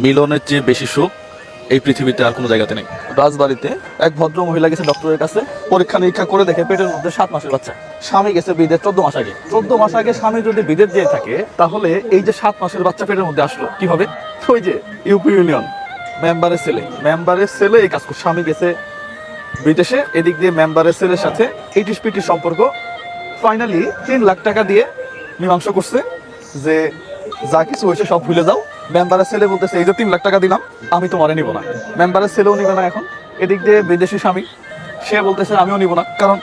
মিলনের চেয়ে বেশি সুখ এই পৃথিবীতে আর কোনো জায়গাতে নেই। রাজবাড়িতে এক ভদ্র মহিলা গেছে ডক্টরের কাছে, পরীক্ষা নিরীক্ষা করে দেখে পেটের মধ্যে 7 মাসের বাচ্চা। স্বামী গেছে বিদেশ 14 মাস আগে। 14 মাস আগে স্বামী যদি বিদেশ যেয়ে থাকে, তাহলে এই যে 7 মাসের বাচ্চা পেটের মধ্যে আসলো কিভাবে? ওই যে ইউপি ইউনিয়ন মেম্বারের ছেলে এই কাজ করছে। স্বামী গেছে বিদেশে, এদিক দিয়ে মেম্বারের ছেলের সাথে ইটিস পিটিস সম্পর্ক। ফাইনালি 3 লাখ টাকা দিয়ে মীমাংসা করছে যে যা কিছু হয়েছে সব ভুলে যাও। মেম্বারের ছেলে বলতেছে এই যে 3 লাখ টাকা দিলাম, আমি তোমারে নিব না। মেম্বারের ছেলেও নিবে না। এখন এদিক দিয়ে বিদেশি স্বামী, সে বলতেছে আমিও নিব না, কারণ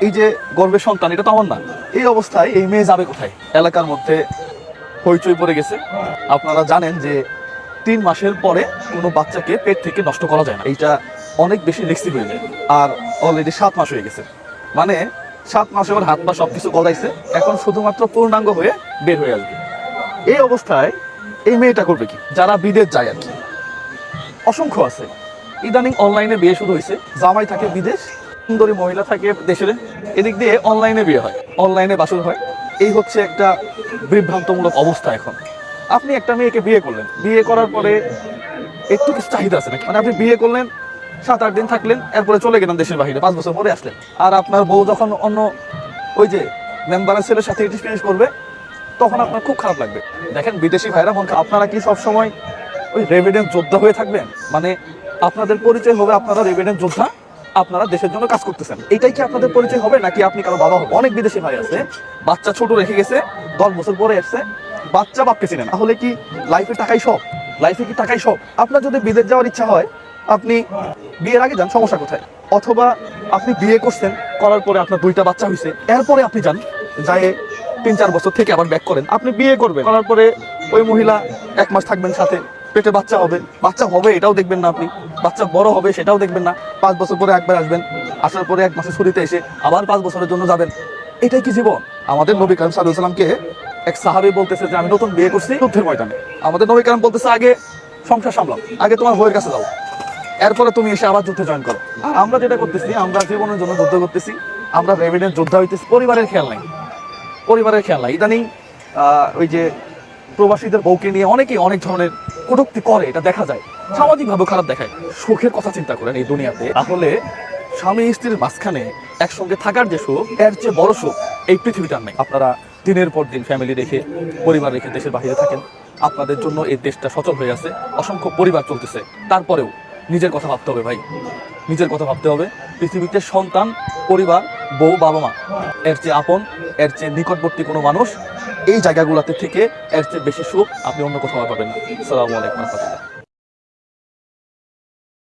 এই যে গর্ভের সন্তান এটা তো আমার না। এই অবস্থায় এই মেয়ে যাবে কোথায়? এলাকার মধ্যে হইচই পড়ে গেছে। আপনারা জানেন যে 3 মাসের পরে কোনো বাচ্চাকে পেট থেকে নষ্ট করা যায় না, এইটা অনেক বেশি রিস্কি হয়ে যায়। আর অলরেডি 7 মাস হয়ে গেছে, মানে 7 মাসে ওর হাত পা সবকিছু গলাইছে, এখন শুধুমাত্র পূর্ণাঙ্গ হয়ে বের হয়ে আসবে। এই অবস্থায় এই মেয়েটা করবে কি? যারা বিদেশ যায় আর কি, অসংখ্য আছে। ইদানিং অনলাইনে বিয়ে শুরু হয়েছে, জামাই থাকে বিদেশ, সুন্দরী মহিলা থাকে দেশের, এদিক দিয়ে অনলাইনে বিয়ে হয়, অনলাইনে বাসর হয়। এই হচ্ছে একটা বিভ্রান্তমূলক অবস্থা। এখন আপনি একটা মেয়েকে বিয়ে করলেন, বিয়ে করার পরে একটু কিছু চাহিদা আছে নাকি? মানে আপনি বিয়ে করলেন, 7-8 দিন থাকলেন, এরপরে চলে গেলেন দেশের বাইরে, 5 বছর পরে আসলেন। আর আপনার বউ যখন অন্য ওই যে মেম্বারের ছেলের সাথে এক্সপিরিয়েন্স করবে, তখন আপনার খুব খারাপ লাগবে। দেখেন বিদেশি ভাইরা, আপনারা কি সবসময় ওই রেভিডেন্স যোদ্ধা হয়ে থাকবেন? মানে আপনাদের পরিচয় হবে আপনারা রেভিডেন্স যোদ্ধা, আপনারা দেশের জন্য কাজ করতেছেন, এটাই কি আপনাদের পরিচয় হবে? নাকি আপনি কারো বাবা হবে? অনেক বিদেশি ভাই আছে, বাচ্চা ছোট রেখে গেছে, 10 বছর পরে আসছে, বাচ্চা বাপকে চিনে না। তাহলে কি লাইফে টাকাই সব? লাইফে কি টাকাই সব? আপনার যদি বিদেশ যাওয়ার ইচ্ছা হয়, আপনি বিয়ের আগে যান, সমস্যা কোথায়? অথবা আপনি বিয়ে করছেন, করার পরে আপনার 2টা বাচ্চা হয়েছে, এরপরে আপনি যান, যায় 3-4 বছর থেকে আবার ব্যাক করেন। আপনি বিয়ে করবেন, করার পরে ওই মহিলা 1 মাস থাকবেন সাথে, পেটে বাচ্চা হবে এটাও দেখবেন না আপনি, বাচ্চা বড় হবে সেটাও দেখবেন না। 5 বছর পরে একবার আসবেন, আসার পরে 1 মাসের ছুটিতে এসে আবার 5 বছরের জন্য যাবেন। এটাই কি জীবন? আমাদের নবী কারীম সাল্লাল্লাহু আলাইহি ওয়াসাল্লামকে এক সাহাবী বলতেছে যে আমি নতুন বিয়ে করছি যুদ্ধের ময়দানে। আমাদের নবী কারীম বলতেছে আগে সংসার সামলাও, আগে তোমার বউয়ের কাছে যাও, এরপরে তুমি এসে আবার যুদ্ধে জয়েন করো। আর আমরা যেটা করতেছি, আমরা জীবনের জন্য যুদ্ধ করতেছি, আমরা রেভিডেন্স যোদ্ধা হইতেছি, পরিবারের খেয়াল নাই। ইদানিং ওই যে প্রবাসীদের বউকে নিয়ে অনেকেই অনেক ধরনের কটূক্তি করে, এটা দেখা যায়, সামাজিকভাবে খারাপ দেখায়। সুখের কথা চিন্তা করেন এই দুনিয়াতে, তাহলে স্বামী স্ত্রীর মাঝখানে একসঙ্গে থাকার যে সুখ, এর চেয়ে বড় সুখ এই পৃথিবীটার নেই। আপনারা দিনের পর দিন ফ্যামিলি রেখে, পরিবার রেখে দেশের বাইরে থাকেন, আপনাদের জন্য এই দেশটা সচল হয়ে আছে, অসংখ্য পরিবার চলতেছে, তারপরেও নিজের কথা ভাবতে হবে ভাই, নিজের কথা ভাবতে হবে। পৃথিবীতে সন্তান, পরিবার, বউ, বাবা মা, এর চেয়ে আপন, এর চেয়ে নিকটবর্তী কোনো মানুষ এই জায়গাগুলোতে থেকে এর চেয়ে বেশি সুখ আপনি অন্য কোথাও পাবেন না। আসসালামু আলাইকুম।